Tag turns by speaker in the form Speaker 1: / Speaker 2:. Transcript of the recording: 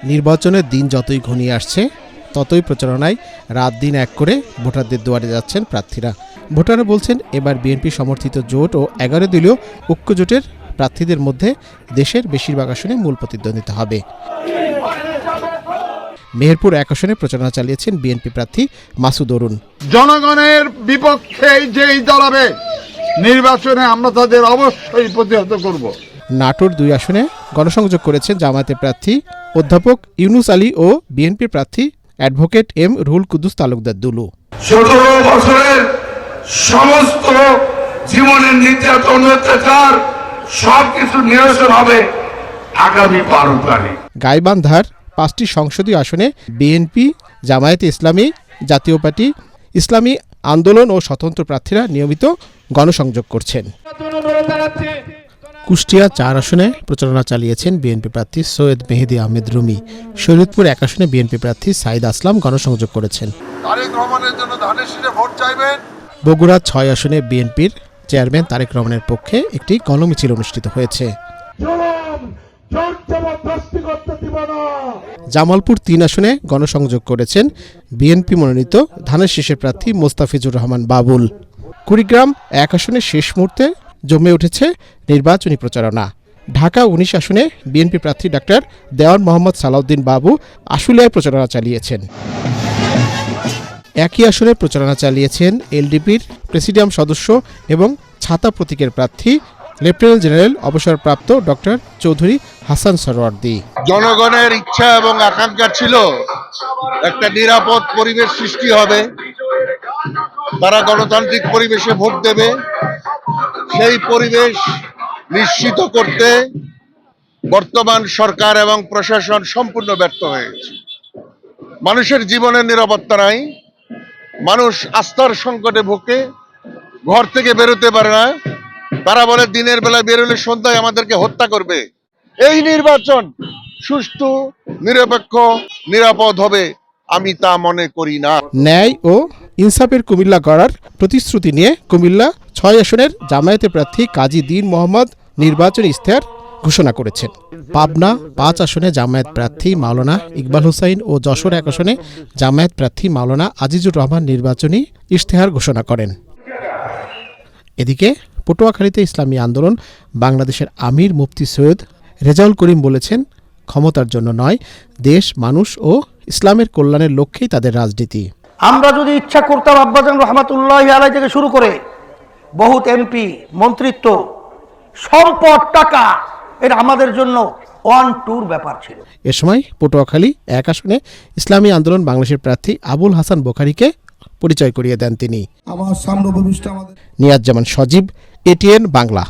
Speaker 1: নির্বাচনের দিন যতই ঘনিয়ে আসছে ততই প্রচারণায় রাত দিন এক করে ভোটারদের দুয়ারে যাচ্ছেন প্রার্থীরা। ভোটাররা বলছেন এবার বিএনপি সমর্থিত জোট ও 11 দলীয় ঐক্য জোটের প্রার্থীদের মধ্যে দেশের বেশিরভাগ আসনে মূল প্রতিদ্বন্দ্বিতা হবে। মেহেরপুর 1 আসনে প্রচারণা চালিয়েছেন বিএনপি প্রার্থী মাসুদ অরুণ।
Speaker 2: জনগণের বিপক্ষে যেই দল হবে নির্বাচনে আমরা তাদের অবশ্যই প্রতিহত করব।
Speaker 1: নাটোর 2 আসনে গণসংযোগ করেছেন জামায়াতের প্রার্থী অধ্যাপক ইউনুস আলী ও বিএনপি প্রার্থী অ্যাডভোকেট এম রুহুল কুদ্দুস তালুকদার দুলু।
Speaker 3: 17 বছরের সমস্ত জীবনের নির্যাতন অত্যাচার সবকিছু নিরসন হবে আগামী 12 তারিখ।
Speaker 1: গাইবান্ধার 5টি সংসদীয় আসনে বিএনপি, জামায়াতে ইসলামী, জাতীয় পার্টি, ইসলামী আন্দোলন ও স্বতন্ত্র প্রার্থীরা নিয়মিত গণসংযোগ করছেন। কুষ্টিয়া 4 আসনে প্রচারণা চালিয়েছেন বিএনপি প্রার্থী সৈয়দ মেহেদী আহমেদ রুমি। শরীয়তপুর 1 আসনে বিএনপি প্রার্থী সাইদ আসলাম গণসংযোগ করেছেন।
Speaker 2: তারেক রহমানের জন্য ধানের শীষে ভোট চাইবেন।
Speaker 1: বগুড়া 6 আসনে বিএনপির চেয়ারম্যান তারেক রহমানের পক্ষে একটি গণমিছিল অনুষ্ঠিত হয়েছে। জামালপুর 3 আসনে গণসংযোগ করেছেন বিএনপি মনোনীত ধানের শীষের প্রার্থী মোস্তাফিজুর রহমান বাবুল। কুড়িগ্রাম 1 আসনে শেষ মুহূর্তে জমে উঠেছে নির্বাচনী প্রচারণা। ঢাকা 19 আসনে বিএনপি প্রার্থী ডাক্তার দেওয়ান মোহাম্মদ সালাউদ্দিন বাবু আশুলিয়ায় প্রচারণা চালিয়েছেন। একই আসনে প্রচারণা চালিয়েছেন এলডিপির প্রেসিডিয়াম সদস্য এবং ছাতা প্রতীকের প্রার্থী লেফটেন্যান্ট জেনারেল অবসরপ্রাপ্ত ডক্টর চৌধুরী হাসান সরওয়ার্দী।
Speaker 2: জনগণের ইচ্ছা এবং আকাঙ্ক্ষা ছিল একটা নিরাপদ পরিবেশ সৃষ্টি হবে, তারা গণতান্ত্রিক পরিবেশে ভোট দেবে। সেই পরিবেশ নিশ্চিত করতে বর্তমান সরকার এবং প্রশাসন সম্পূর্ণ ব্যর্থ হয়ে গেছে। মানুষের জীবনের নিরাপত্তা নাই, মানুষ আস্থার সংকটে ভোগে, ঘর থেকে বেরোতে পারে না। তারা বলে দিনের বেলায় বেরোলে সন্ধ্যায় আমাদেরকে হত্যা করবে। এই নির্বাচন সুষ্ঠু, নিরপেক্ষ, নিরাপদ হবে আমি তা মনে করি না।
Speaker 1: ন্যায় ও ইনসাফের কুমিল্লা গড়ার প্রতিশ্রুতি নিয়ে কুমিল্লা 6 আসনের জামায়াতে প্রার্থী কাজী দ্বীন মোহাম্মদ নির্বাচনী ইশতেহার ঘোষণা করেছেন। পাবনা 5 আসনে জামায়াত প্রার্থী মাওলানা ইকবাল হোসাইন ও যশোর 1 আসনে জামায়াত প্রার্থী মাওলানা আজিজুর রহমান নির্বাচনী ইশতেহার ঘোষণা করেন। এদিকে পটুয়াখালীতে ইসলামী আন্দোলন বাংলাদেশের আমির মুফতি সৈয়দ রেজাউল করিম বলেছেন, ক্ষমতার জন্য নয়, দেশ, মানুষ ও ইসলামের কল্যাণের লক্ষ্যেই তাদের রাজনীতি।
Speaker 4: আমরা যদি ইচ্ছা করতাম আব্বাজান রহমাতুল্লাহি আলাইহি থেকে শুরু করে বহুত এমপি, মন্ত্রিত্ব, সম্পদ, টাকা, এটা আমাদের জন্য ওয়ান টুর ব্যাপার ছিল।
Speaker 1: এ সময় পটুয়াখালী 1 আসনে ইসলামী আন্দোলন বাংলাদেশের প্রার্থী আবুল হাসান বোখারীকে পরিচয় করিয়ে দেন তিনি। নিয়াজ জামান সজীব, এটিএন বাংলা।